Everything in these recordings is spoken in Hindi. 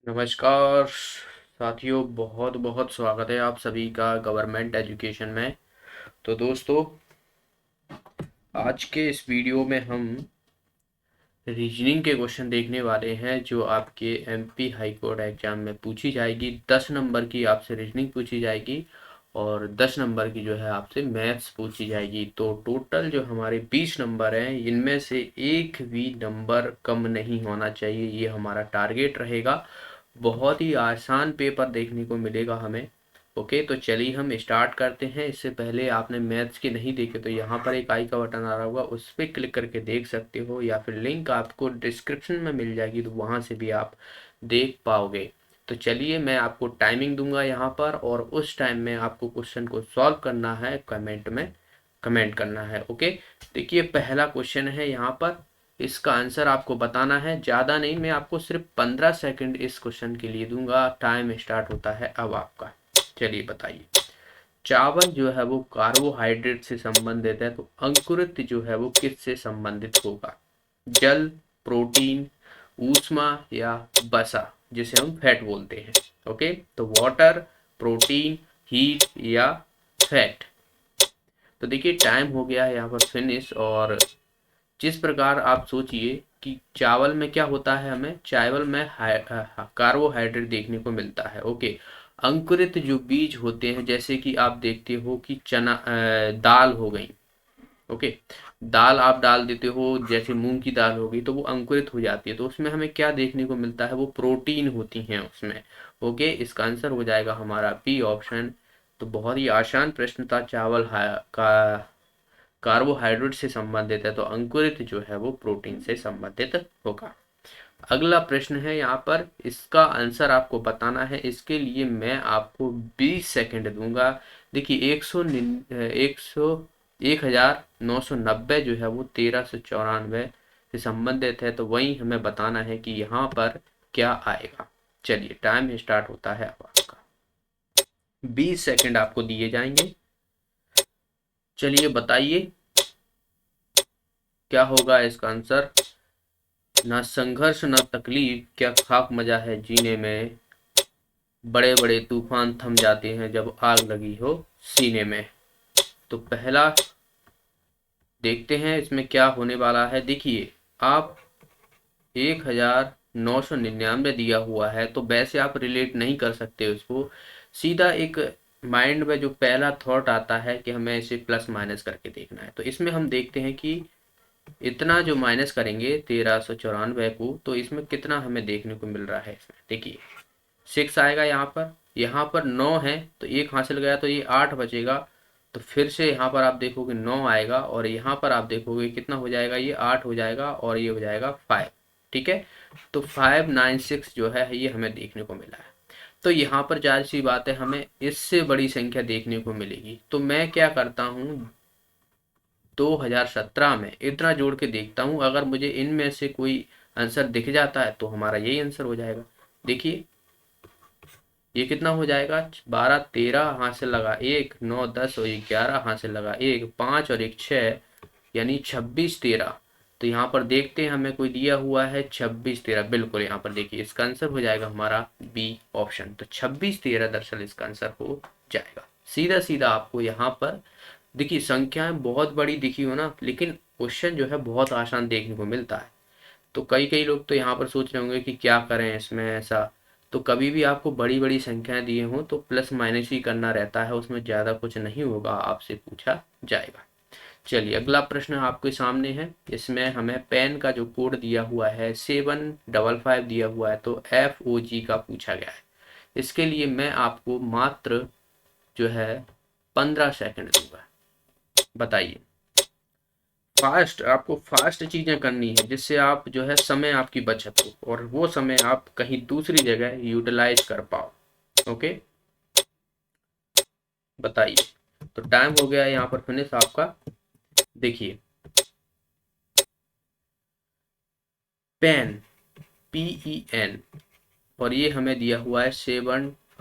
नमस्कार साथियों, बहुत बहुत स्वागत है आप सभी का गवर्नमेंट एजुकेशन में। तो दोस्तों, आज के इस वीडियो में हम रीजनिंग के क्वेश्चन देखने वाले हैं जो आपके एमपी हाई कोर्ट एग्जाम में पूछी जाएगी। 10 नंबर की आपसे रीजनिंग पूछी जाएगी और 10 नंबर की जो है आपसे मैथ्स पूछी जाएगी। तो टोटल जो हमारे 20 नंबर हैं, इनमें से एक भी नंबर कम नहीं होना चाहिए, ये हमारा टारगेट रहेगा। बहुत ही आसान पेपर देखने को मिलेगा हमें। ओके, तो चलिए हम स्टार्ट करते हैं। इससे पहले आपने मैथ्स के नहीं देखे तो यहाँ पर एक आई का बटन आ रहा होगा, उस पर क्लिक करके देख सकते हो, या फिर लिंक आपको डिस्क्रिप्शन में मिल जाएगी, तो वहाँ से भी आप देख पाओगे। तो चलिए मैं आपको टाइमिंग दूंगा यहाँ पर, और उस टाइम में आपको क्वेश्चन को सॉल्व करना है, कमेंट में कमेंट करना है। ओके, देखिए पहला क्वेश्चन है यहाँ पर। इसका आंसर आपको बताना है, ज़्यादा नहीं, मैं आपको सिर्फ 15 सेकंड इस क्वेश्चन के लिए दूंगा। टाइम स्टार्ट होता है अब आपका। चलिए बताइए। चावल जो है वो कार्बोहाइड्रेट से संबंधित है, तो अंकुरित जो है वो किससे संबंधित होगा? जल, प्रोटीन, ऊष्मा या वसा, जिसे हम फैट बोलते हैं। ओके, तो वाटर, प्रोटीन, हीट या फैट। तो देखिए टाइम हो गया है यहाँ पर फिनिश। और जिस प्रकार आप सोचिए कि चावल में क्या होता है, हमें चावल में कार्बोहाइड्रेट देखने को मिलता है। ओके, अंकुरित जो बीज होते हैं, जैसे कि आप देखते हो कि चना, दाल हो गई। ओके, दाल आप डाल देते हो, जैसे मूंग की दाल होगी तो वो अंकुरित हो जाती है, तो उसमें हमें क्या देखने को मिलता है? वो प्रोटीन होती हैं उसमें। ओके, इसका आंसर हो जाएगा हमारा बी ऑप्शन। तो बहुत ही आसान प्रश्न था। चावल का कार्बोहाइड्रेट से संबंधित है, तो अंकुरित जो है वो प्रोटीन से संबंधित होगा। अगला प्रश्न है यहाँ पर, इसका आंसर आपको बताना है। इसके लिए मैं आपको 20 सेकंड दूंगा। देखिए 1990 जो है वो 1394 से संबंधित है, तो वही हमें बताना है कि यहाँ पर क्या आएगा। चलिए टाइम स्टार्ट होता है अब आपका। 20 सेकंड आपको दिए जाएंगे। चलिए बताइए क्या होगा इसका आंसर। ना संघर्ष ना तकलीफ, क्या खाक मजा है जीने में। बड़े बड़े तूफान थम जाते हैं जब आग लगी हो सीने में। तो पहला देखते हैं इसमें क्या होने वाला है। देखिए आप 1999 दिया हुआ है, तो वैसे आप रिलेट नहीं कर सकते उसको। सीधा एक माइंड में जो पहला थॉट आता है कि हमें इसे प्लस माइनस करके देखना है, तो इसमें हम देखते हैं कि इतना जो माइनस करेंगे 1394 को, तो इसमें कितना हमें देखने को मिल रहा है। इसमें देखिए 6 आएगा यहाँ पर, 9 है तो एक हासिल गया, तो ये 8 बचेगा। तो फिर से यहाँ पर आप देखोगे 9 आएगा, और यहाँ पर आप देखोगे कितना हो जाएगा, ये 8 हो जाएगा और ये हो जाएगा 5। ठीक है, तो 596 जो है ये हमें देखने को मिला है। तो यहाँ पर जाहिर सी बात है हमें इससे बड़ी संख्या देखने को मिलेगी, तो मैं क्या करता हूँ, 2017 में इतना जोड़ के देखता हूँ। अगर मुझे इनमें से कोई आंसर दिख जाता है तो हमारा यही आंसर हो जाएगा। देखिए ये कितना हो जाएगा, 12 13 हाथ से लगा एक, 9 10 और 11 हाथ से लगा एक, 5 और एक 6, यानी 26 13। तो यहाँ पर देखते हैं हमें कोई दिया हुआ है 26 13, बिल्कुल यहाँ पर देखिए इसका आंसर हो जाएगा हमारा बी ऑप्शन। तो 26 13 दरअसल इसका आंसर हो जाएगा। सीधा सीधा आपको यहाँ पर देखिए संख्याएं बहुत बड़ी दिखी हो ना, लेकिन क्वेश्चन जो है बहुत आसान देखने को मिलता है। तो कई कई लोग तो यहाँ पर सोच रहे होंगे कि क्या करें इसमें ऐसा। तो कभी भी आपको बड़ी बड़ी संख्याएं दिए हों तो प्लस माइनस ही करना रहता है, उसमें ज़्यादा कुछ नहीं होगा, आपसे पूछा जाएगा। चलिए अगला प्रश्न आपके सामने है। इसमें हमें पेन का जो कोड दिया हुआ है 755 दिया हुआ है, तो FOG का पूछा गया है। इसके लिए मैं आपको मात्र जो है 15 सेकंड दूंगा। बताइए। फास्ट, आपको फास्ट चीजें करनी है जिससे आप जो है समय आपकी बचत हो, और वो समय आप कहीं दूसरी जगह यूटिलाइज कर पाओ। ओके, बताइए। तो टाइम हो गया है यहाँ पर फिनिश आपका। देखिए पेन, PEN, और ये हमें दिया हुआ है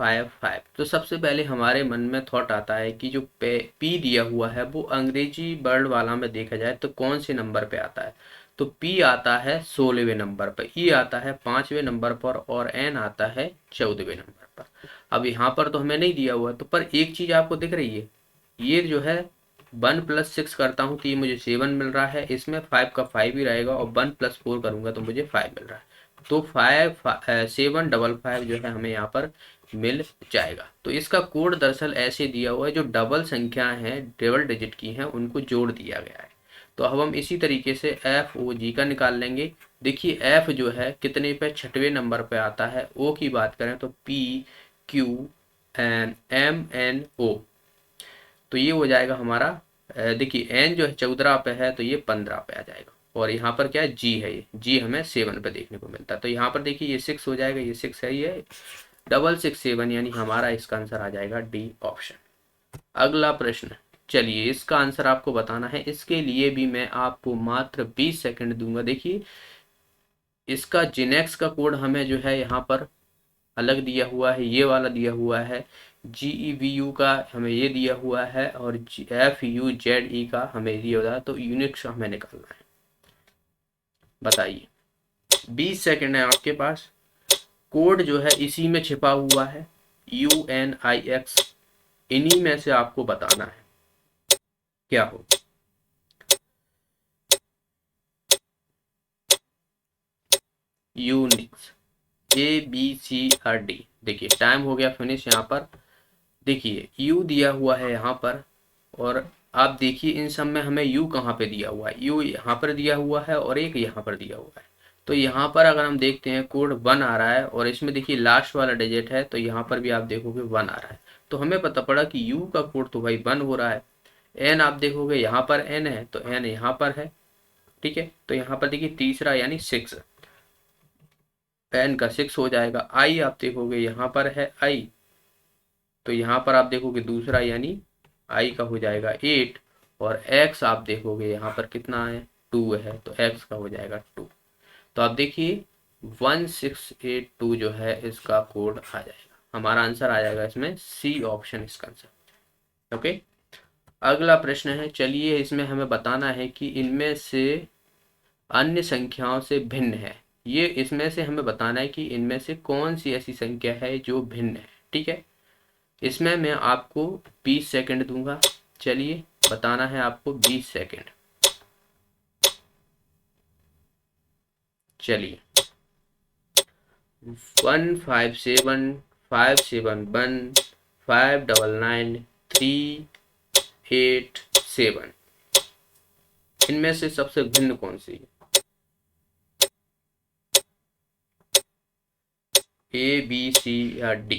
155। तो सबसे पहले हमारे मन में थॉट आता है कि जो पी दिया हुआ है वो अंग्रेजी वर्ड वाला में देखा जाए तो कौन से नंबर पे आता है। तो पी आता है 16वें नंबर पर, ई आता है 5वें नंबर पर और एन आता है 14वें नंबर पर। अब यहाँ पर तो हमें नहीं दिया हुआ, तो पर एक चीज आपको दिख रही है, ये जो है 1+6 करता हूँ तो ये मुझे 7 मिल रहा है, इसमें 5 का 5 ही रहेगा और 1+4 करूंगा तो मुझे 5 मिल रहा है। तो 755 जो है हमें यहाँ पर मिल जाएगा। तो इसका कोड दरअसल ऐसे दिया हुआ है, जो डबल संख्या है, डबल डिजिट की हैं, उनको जोड़ दिया गया है। तो अब हम इसी तरीके से एफ ओ जी का निकाल लेंगे। देखिए एफ जो है कितने पे, 6वें नंबर पे आता है। ओ की बात करें तो P Q N M N O, तो ये हो जाएगा हमारा, देखिए एन जो है 14 पे है तो ये 15 पे आ जाएगा। और यहाँ पर क्या है, जी है, ये जी हमें 7 पे देखने को मिलता है। तो यहाँ पर देखिए ये 6 हो जाएगा, ये 6 है, ये 667, यानी हमारा इसका आंसर आ जाएगा डी ऑप्शन। अगला प्रश्न, चलिए इसका आंसर आपको बताना है। इसके लिए भी मैं आपको मात्र 20 सेकंड दूंगा। देखिए इसका जिनेक्स का कोड हमें जो है यहाँ पर अलग दिया हुआ है, ये वाला दिया हुआ है। GEVU का हमें ये दिया हुआ है और FUZE का हमें दिया हुआ है। तो यूनिक्स हमें निकालना है। बताइए, 20 सेकंड है आपके पास। कोड जो है इसी में छिपा हुआ है, UNIX, इन्हीं में से आपको बताना है क्या हो। Unix ABCD। देखिए टाइम हो गया फिनिश। यहाँ पर देखिए यू दिया हुआ है यहाँ पर, और आप देखिए इन सब में हमें यू कहाँ पे दिया हुआ है, यू यहाँ पर दिया हुआ है और एक यहाँ पर दिया हुआ है। तो यहाँ पर अगर हम देखते हैं कोड 1 आ रहा है और इसमें देखिए लास्ट वाला डिजिट है, तो यहाँ पर भी आप देखोगे 1 आ रहा है। तो हमें पता पड़ा कि यू का कोड तो भाई 1 हो रहा है। एन आप देखोगे यहाँ पर एन है तो एन यहाँ पर है, ठीक है। तो यहाँ पर देखिए तीसरा यानी 6, एन का 6 हो जाएगा। आई आप देखोगे यहाँ पर है आई, तो यहाँ पर आप देखोगे दूसरा यानी आई का हो जाएगा 8। और एक्स आप देखोगे यहाँ पर कितना है, 2 है, तो एक्स का हो जाएगा 2। तो आप देखिए 1682 जो है इसका कोड आ जाएगा। हमारा आंसर आ जाएगा इसमें सी ऑप्शन इसका आंसर। ओके, अगला प्रश्न है। चलिए इसमें हमें बताना है कि इनमें से अन्य संख्याओं से भिन्न है। ये इसमें से हमें बताना है कि इनमें से कौन सी ऐसी संख्या है जो भिन्न है, ठीक है। इसमें मैं आपको 20 सेकंड दूंगा। चलिए बताना है आपको 20 सेकंड। चलिए 1571571599387, इनमें से सबसे भिन्न कौन सी है? A B C या D,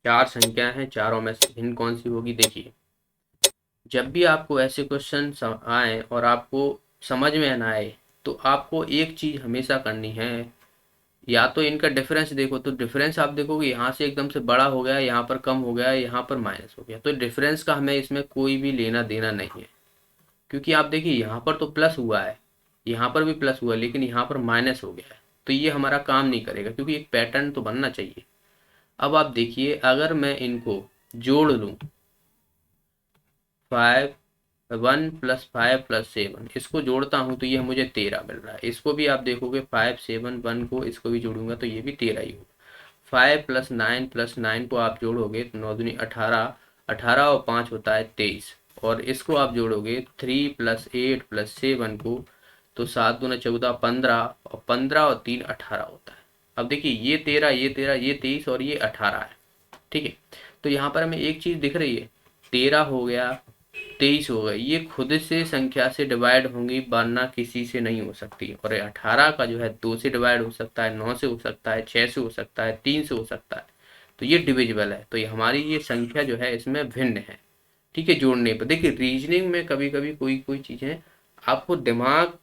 4 संख्या हैं, चारों में से भिन्न कौन सी होगी। देखिए जब भी आपको ऐसे क्वेश्चन आए और आपको समझ में ना आए, तो आपको एक चीज हमेशा करनी है, या तो इनका डिफरेंस देखो। तो डिफरेंस आप देखोगे यहाँ से एकदम से बड़ा हो गया, यहाँ पर कम हो गया, यहाँ पर माइनस हो गया, तो डिफरेंस का हमें इसमें कोई भी लेना देना नहीं है। क्योंकि आप देखिए यहाँ पर तो प्लस हुआ है, यहाँ पर भी प्लस हुआ है, लेकिन यहाँ पर माइनस हो गया है, तो ये हमारा काम नहीं करेगा, क्योंकि एक पैटर्न तो बनना चाहिए। अब आप देखिए अगर मैं इनको जोड़ लूँ, 1+5+7, इसको जोड़ता हूँ तो ये मुझे 13 मिल रहा है। इसको भी आप देखोगे 571 को इसको भी जोड़ूंगा तो ये भी 13 ही होगा। 5+9 को आप जोड़ोगे तो 9 दूनी 18, 18 और 5 होता है 23। और इसको आप जोड़ोगे 3+8+7 को, तो 7 दूना 14, 15 और 15 और 3 18 होता है। अब देखिए ये 13, ये 13, ये 23 और ये 18 है, ठीक है। तो यहाँ पर हमें एक चीज दिख रही है, 13 हो गया, 23 हो गए, ये खुद से संख्या से डिवाइड होंगी, वरना किसी से नहीं हो सकती। और 18 का जो है 2 से डिवाइड हो सकता है, 9 से हो सकता है, 6 से हो सकता है, 3 से हो सकता है, तो ये डिविजिबल है। तो ये हमारी ये संख्या जो है इसमें भिन्न है, ठीक है। जोड़ने पर देखिए रीजनिंग में कभी कभी कोई कोई चीजें आपको दिमाग,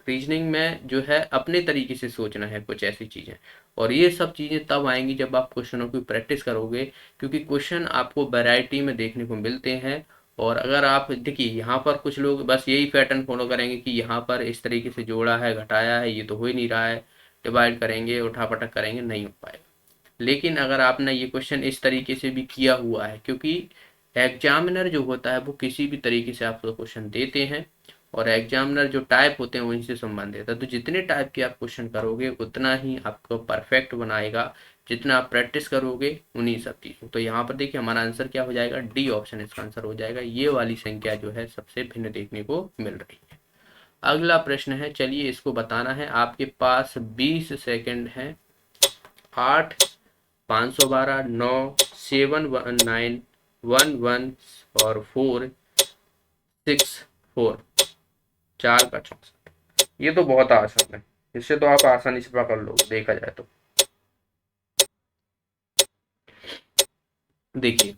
रीजनिंग में जो है अपने तरीके से सोचना है कुछ ऐसी चीजें, और ये सब चीजें तब आएंगी जब आप क्वेश्चनों की प्रैक्टिस करोगे, क्योंकि क्वेश्चन आपको वैरायटी में देखने को मिलते हैं। और अगर आप देखिए यहाँ पर कुछ लोग बस यही पैटर्न फॉलो करेंगे कि यहाँ पर इस तरीके से जोड़ा है, घटाया है, ये तो हो ही नहीं रहा है, डिवाइड करेंगे, उठा पटक करेंगे, नहीं हो पाएगा। लेकिन अगर आपने ये क्वेश्चन इस तरीके से भी किया हुआ है, क्योंकि एग्जामिनर जो होता है वो किसी भी तरीके से आपको क्वेश्चन देते हैं और एग्जामिनर जो टाइप होते हैं वहीं से संबंधित है, तो जितने टाइप के आप क्वेश्चन करोगे उतना ही आपको परफेक्ट बनाएगा, जितना आप प्रैक्टिस करोगे उन्हीं सब चीज़ों। तो यहाँ पर देखिए हमारा आंसर क्या हो जाएगा, डी ऑप्शन इसका आंसर हो जाएगा। ये वाली संख्या जो है सबसे भिन्न देखने को मिल रही है। अगला प्रश्न है, चलिए इसको बताना है। आपके पास 20 सेकंड है। 8, 512, 9, 719, 11 और 4, 6, 4, 4 का 64। ये तो बहुत आसान है, इससे तो आप आसानी से पकड़ लो देखा जाए तो। देखिए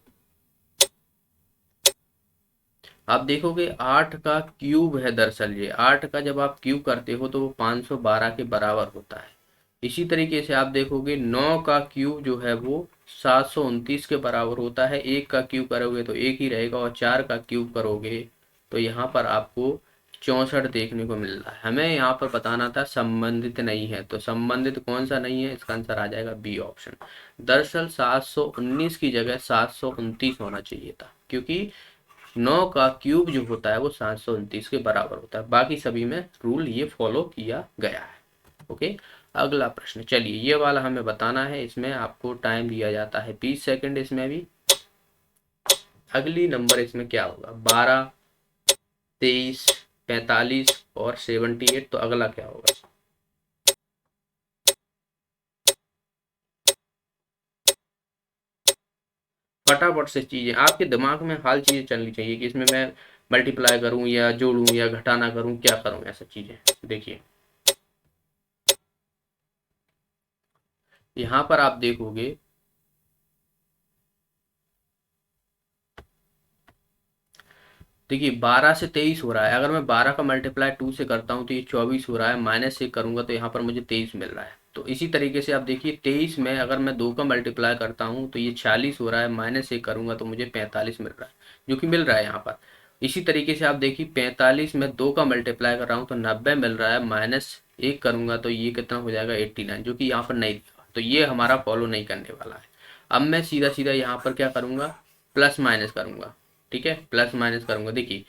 आप देखोगे 8 का क्यूब है, दरअसल ये 8 का जब आप क्यूब करते हो तो वो 512 के बराबर होता है। इसी तरीके से आप देखोगे 9 का क्यूब जो है वो 729 के बराबर होता है। 1 का क्यूब करोगे तो 1 ही रहेगा और 4 का क्यूब करोगे तो यहाँ पर आपको 64 देखने को मिल रहा है। हमें यहाँ पर बताना था संबंधित नहीं है, तो संबंधित कौन सा नहीं है, इसका आंसर आ जाएगा बी ऑप्शन। दरअसल 719 की जगह 729 होना चाहिए था, क्योंकि 9 का क्यूब जो होता है वो 729 के बराबर होता है। बाकी सभी में रूल ये फॉलो किया गया है। ओके, अगला प्रश्न, चलिए ये वाला हमें बताना है। इसमें आपको टाइम दिया जाता है 20 सेकंड इसमें भी। अगली नंबर इसमें क्या होगा, 12, 23, 45 और 78। तो अगला क्या होगा, फटाफट से चीजें आपके दिमाग में हाल चीजें चलनी चाहिए कि इसमें मैं मल्टीप्लाई करूं या जोड़ूं या घटाना करूं, क्या करूं, ऐसा चीजें। देखिए यहाँ पर आप देखोगे देखिए 12 से 23 हो रहा है। अगर मैं 12 का मल्टीप्लाई 2 से करता हूँ तो ये 24 हो रहा है। माइनस से करूंगा तो यहाँ पर मुझे 23 मिल रहा है। तो इसी तरीके से आप देखिए 23 में अगर मैं 2 का मल्टीप्लाई करता हूँ तो ये 40 हो रहा है। माइनस से करूंगा तो मुझे 45 मिल रहा है, जो कि मिल रहा है यहाँ पर। इसी तरीके से आप देखिए 45 में 2 का मल्टीप्लाई कर रहा हूँ तो 90 मिल रहा है। माइनस 1 करूंगा तो ये कितना हो जाएगा, 89, जो कि यहाँ पर नहीं दिखा। तो ये हमारा फॉलो नहीं करने वाला है। अब मैं सीधा सीधा यहाँ पर क्या करूंगा, प्लस माइनस करूंगा। ठीक है, प्लस माइनस करूंगा। देखिए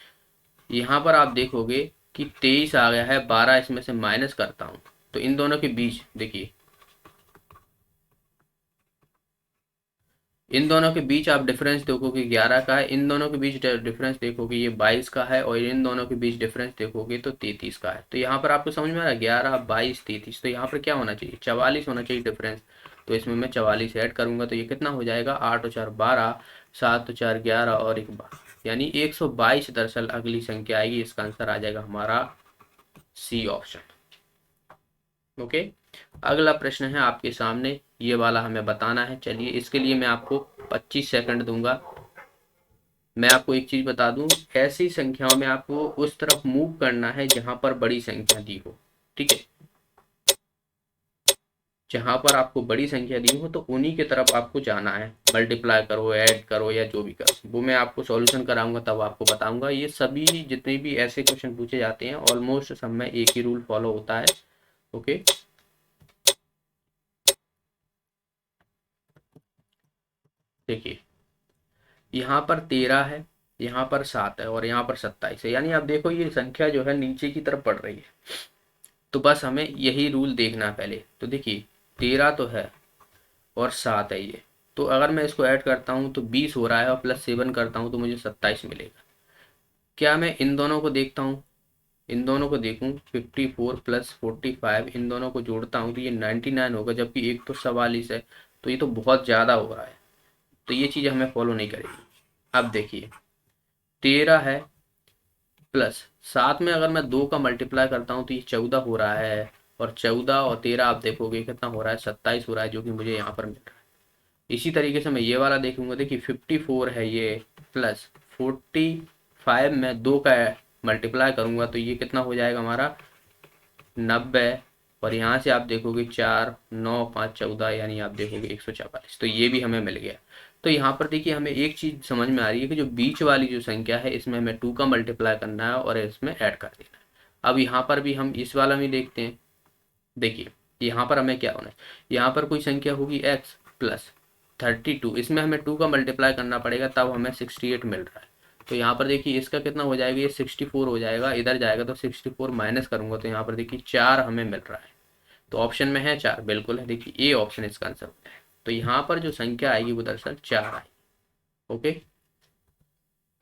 यहाँ पर आप देखोगे कि 23 आ गया है, 12 इसमें से माइनस करता हूँ तो इन दोनों के बीच देखिए, इन दोनों के बीच आप डिफरेंस देखोगे 11 का है। इन दोनों के बीच डिफरेंस देखोगे ये 22 का है और इन दोनों के बीच डिफरेंस देखोगे तो 33 का है। तो यहाँ पर आपको समझ में आ रहा है 11, 22, 33। तो यहाँ पर क्या होना चाहिए, 44 होना चाहिए डिफरेंस। तो इसमें मैं 44 ऐड करूंगा तो ये कितना हो जाएगा, 8 और 4 12, 7 और 4 11 और 1 12, यानी 122 दरअसल अगली संख्या आएगी। इसका आंसर आ जाएगा हमारा सी ऑप्शन। ओके, अगला प्रश्न है आपके सामने, ये वाला हमें बताना है। चलिए इसके लिए मैं आपको 25 सेकंड दूंगा। मैं आपको एक चीज बता दूं, ऐसी संख्याओं में आपको उस तरफ मूव करना है जहां पर बड़ी संख्या दी हो। ठीक है, जहां पर आपको बड़ी संख्या दी हो तो उन्हीं की तरफ आपको जाना है। मल्टीप्लाई करो, ऐड करो या जो भी करो, वो मैं आपको सॉल्यूशन कराऊंगा तब आपको बताऊंगा। ये सभी जितने भी ऐसे क्वेश्चन पूछे जाते हैं ऑलमोस्ट सब में एक ही रूल फॉलो होता है। ओके, देखिए यहाँ पर 13 है, यहाँ पर 7 है और यहाँ पर 27 है। यानी आप देखो ये संख्या जो है नीचे की तरफ बढ़ रही है। तो बस हमें यही रूल देखना है पहले। तो देखिए 13 तो है और 7 है ये, तो अगर मैं इसको ऐड करता हूँ तो 20 हो रहा है और प्लस 7 करता हूँ तो मुझे 27 मिलेगा। क्या मैं इन दोनों को देखता हूँ, इन दोनों को देखूँ 54 प्लस 45, इन दोनों को जोड़ता हूँ तो ये 99 होगा, जबकि एक तो 44 है। तो ये तो बहुत ज़्यादा हो रहा है, तो ये चीज़ हमें फॉलो नहीं करेगी। अब देखिए 13 है प्लस 7 में अगर मैं 2 का मल्टीप्लाई करता हूँ तो ये 14 हो रहा है। और 14 और 13 आप देखोगे कितना हो रहा है, 27 हो रहा है, जो कि मुझे यहाँ पर मिल रहा है। इसी तरीके से मैं ये वाला देखूंगा, देखिए 54 है ये प्लस 45 में 2 का मल्टीप्लाई करूंगा तो ये कितना हो जाएगा हमारा 90। और यहाँ से आप देखोगे 4, 9, 5, 14, यानी आप देखोगे 144। तो ये भी हमें मिल गया। तो यहाँ पर देखिए हमें एक चीज समझ में आ रही है कि जो बीच वाली जो संख्या है इसमें हमें 2 का मल्टीप्लाई करना है और इसमें ऐड कर देना है। अब यहाँ पर भी हम इस वाला में देखते हैं। देखिए यहाँ पर हमें क्या होना है, यहाँ पर कोई संख्या होगी x, प्लस 32, इसमें हमें 2 का मल्टीप्लाई करना पड़ेगा तब हमें 68 मिल रहा है। तो यहाँ पर देखिए इसका कितना हो जाएगा, ये 64 हो जाएगा, इधर जाएगा तो 64 माइनस करूंगा तो यहाँ पर देखिए 4 हमें मिल रहा है। तो ऑप्शन में है 4, बिल्कुल है, देखिए ए ऑप्शन इसका आंसर है। तो यहाँ पर जो संख्या आएगी वो दरअसल 4 आएगी। ओके,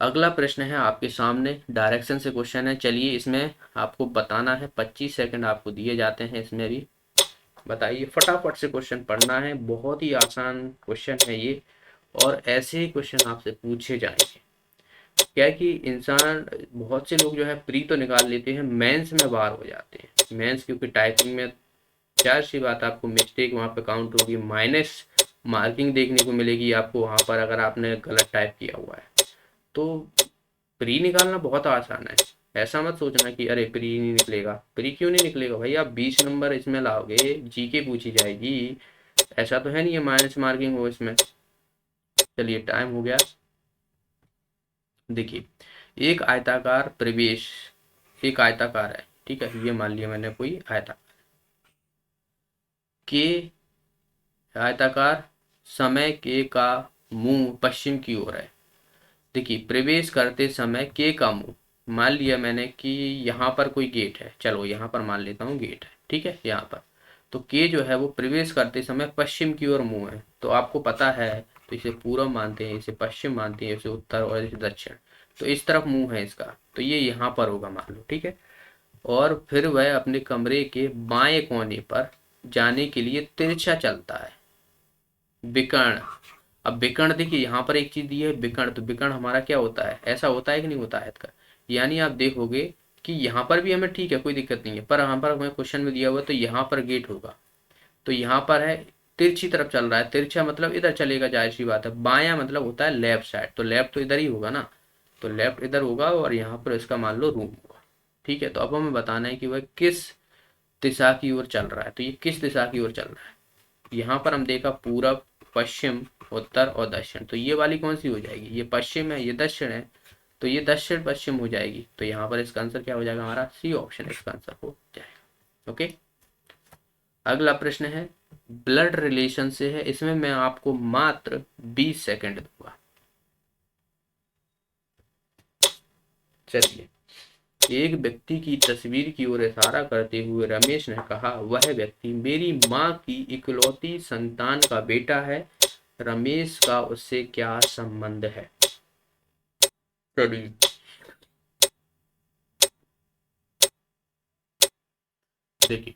अगला प्रश्न है आपके सामने, डायरेक्शन से क्वेश्चन है। चलिए इसमें आपको बताना है, 25 सेकंड आपको दिए जाते हैं इसमें भी। बताइए, फटाफट से क्वेश्चन पढ़ना है, बहुत ही आसान क्वेश्चन है ये, और ऐसे ही क्वेश्चन आपसे पूछे जाएंगे। क्या है कि इंसान, बहुत से लोग जो है प्री तो निकाल लेते हैं, मेंस में बाहर हो जाते हैं। मेंस क्योंकि टाइपिंग में चार सी बात आपको मिस्टेक वहाँ पे काउंट होगी, माइनस मार्किंग देखने को मिलेगी आपको वहाँ पर अगर आपने गलत टाइप किया हुआ है। तो प्री निकालना बहुत आसान है, ऐसा मत सोचना कि अरे प्री नहीं निकलेगा। प्री क्यों नहीं निकलेगा भाई, आप 20 नंबर इसमें लाओगे, जीके पूछी जाएगी, ऐसा तो है नहीं है माइनस मार्किंग हो इसमें। चलिए टाइम हो गया। देखिए, एक आयताकार प्रवेश, एक आयताकार है, ठीक है, ये मान लिया मैंने कोई आयताकार के, आयताकार समय के का मुंह पश्चिम की ओर है। देखिए, प्रवेश करते समय के का मुंह, मान लिया मैंने कि यहाँ पर कोई गेट है, चलो यहाँ पर मान लेता हूँ गेट है, ठीक है, यहाँ पर तो के जो है वो प्रवेश करते समय पश्चिम की ओर मुंह है। तो आपको पता है, तो इसे पूर्व मानते हैं, इसे पश्चिम मानते हैं, इसे उत्तर और इसे दक्षिण। तो इस तरफ मुंह है इसका, तो ये यहाँ पर होगा मान लो, ठीक है। और फिर वह अपने कमरे के बाएं कोने पर जाने के लिए तिरछा चलता है। विकर्ण, अब विकर्ण देखिए यहाँ पर एक चीज दी है विकर्ण, तो विकर्ण हमारा क्या होता है, ऐसा होता है कि नहीं होता है इसका। यानी आप देखोगे कि यहाँ पर भी हमें ठीक है, कोई दिक्कत नहीं है, पर यहाँ पर हमें क्वेश्चन में दिया हुआ तो यहाँ पर गेट होगा, तो यहाँ पर है तिरछी तरफ चल रहा है, तिरछा मतलब इधर चलेगा, जाहिर सी बात है। बाया मतलब होता है लेफ्ट साइड, तो लेफ्ट तो इधर ही होगा ना, तो लेफ्ट इधर होगा और यहाँ पर इसका मान लो रूम होगा, ठीक है। तो अब हमें बताना है कि वह किस दिशा की ओर चल रहा है, तो ये किस दिशा की ओर चल रहा है। यहाँ पर हम देखा पूरब, पश्चिम, उत्तर और दक्षिण, तो ये वाली कौन सी हो जाएगी, ये पश्चिम है, ये दक्षिण है, तो ये दक्षिण पश्चिम हो जाएगी। तो यहाँ पर इसका आंसर क्या हो जाएगा, हमारा सी ऑप्शन इसका आंसर हो जाएगा। ओके, अगला प्रश्न है, ब्लड रिलेशन से है, इसमें मैं आपको मात्र 20 सेकंड दूंगा। चलिए, एक व्यक्ति की तस्वीर की ओर इशारा करते हुए रमेश ने कहा, वह व्यक्ति मेरी माँ की इकलौती संतान का बेटा है, रमेश का उससे क्या संबंध है। देखिए,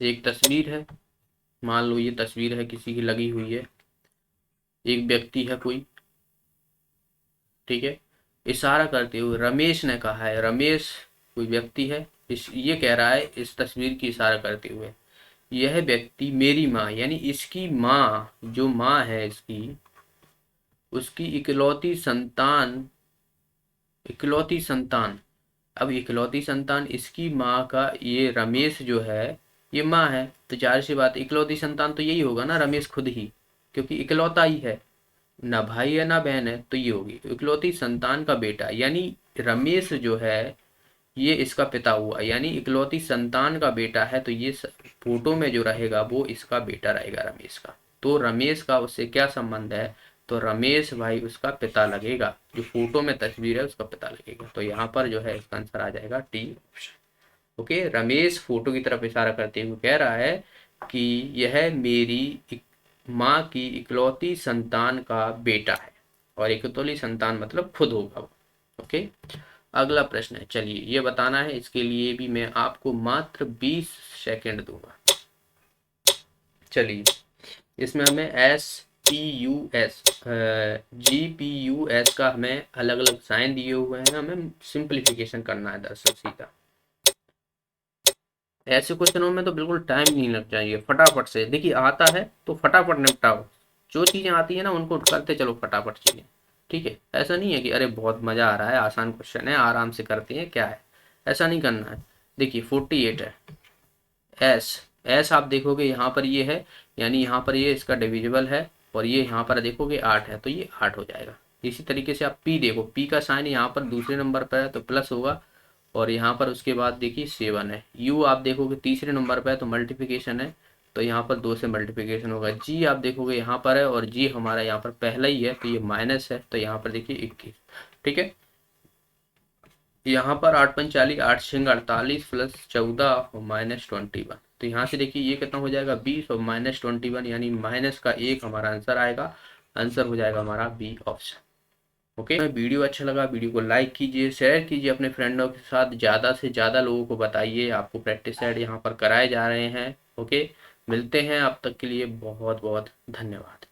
एक तस्वीर है, मान लो ये तस्वीर है किसी की लगी हुई है, एक व्यक्ति है कोई, ठीक है, इशारा करते हुए रमेश ने कहा है, रमेश कोई व्यक्ति है, इस ये कह रहा है इस तस्वीर की इशारा करते हुए, यह व्यक्ति मेरी माँ, यानी इसकी माँ, जो माँ है इसकी, उसकी इकलौती संतान, इकलौती संतान, अब इकलौती संतान इसकी माँ का, ये रमेश जो है ये माँ है, तो जाहिर सी बात इकलौती संतान तो यही होगा ना, रमेश खुद ही, क्योंकि इकलौता ही है, ना भाई है ना बहन है, तो ये होगी इकलौती संतान का बेटा, यानी रमेश जो है ये इसका पिता हुआ, यानी इकलौती संतान का बेटा है, तो ये फोटो में जो रहेगा वो इसका बेटा रहेगा रमेश का। तो रमेश का उससे क्या संबंध है, तो रमेश भाई उसका पिता लगेगा, जो फोटो में तस्वीर है उसका पिता लगेगा। तो यहाँ पर जो है इसका आंसर आ जाएगा T option. Okay, Ramesh photo की तरफ इशारा करते हुए कह रहा है कि यह मेरी माँ की इकलौती संतान का बेटा है, और इकलौती संतान मतलब खुद होगा। ओके, अगला प्रश्न है, चलिए ये बताना है, इसके लिए भी मैं आपको मात्र 20 सेकंड दूंगा। चलिए, इसमें हमें GPUS का हमें अलग अलग साइन दिए हुए हैं, हमें सिंप्लीफिकेशन करना है दरअसल सीधा। ऐसे क्वेश्चनों में तो बिल्कुल टाइम नहीं लग चाहिए, फटाफट से, देखिए आता है तो फटाफट निपटाओ, जो चीज़ें आती है ना उनको करते चलो फटाफट चीज़ें, ठीक है। ऐसा नहीं है कि अरे बहुत मज़ा आ रहा है, आसान क्वेश्चन है, आराम से करते हैं, क्या है, ऐसा नहीं करना है। देखिए 48 है, एस, एस आप देखोगे यहाँ पर ये है, यानी यहाँ पर ये इसका डिविजिबल है, और ये यहाँ पर देखोगे 8 है, तो ये 8 हो जाएगा। इसी तरीके से आप पी देखो, पी का साइन यहाँ पर दूसरे नंबर पर है तो प्लस होगा, और यहाँ पर उसके बाद देखिए 7 है। यू आप देखोगे तीसरे नंबर पर है तो मल्टीप्लिकेशन है, तो यहाँ पर 2 से मल्टीप्लिकेशन होगा। जी आप देखोगे यहाँ पर है और जी हमारा यहाँ पर पहला ही है, तो ये माइनस है, तो यहाँ पर देखिए 21। ठीक है, यहाँ पर 8 पंच 40, 8 छंग 48 प्लस 14 और माइनस 21। तो यहाँ से देखिए ये कितना हो जाएगा 20 और माइनस 21, यानी माइनस का 1 हमारा आंसर आएगा। आंसर हो जाएगा हमारा बी ऑप्शन। ओके, वीडियो अच्छा लगा वीडियो को लाइक कीजिए, शेयर कीजिए अपने फ्रेंडों के साथ, ज़्यादा से ज़्यादा लोगों को बताइए। आपको प्रैक्टिस सेट यहाँ पर कराए जा रहे हैं। ओके, मिलते हैं, अब तक के लिए बहुत बहुत धन्यवाद।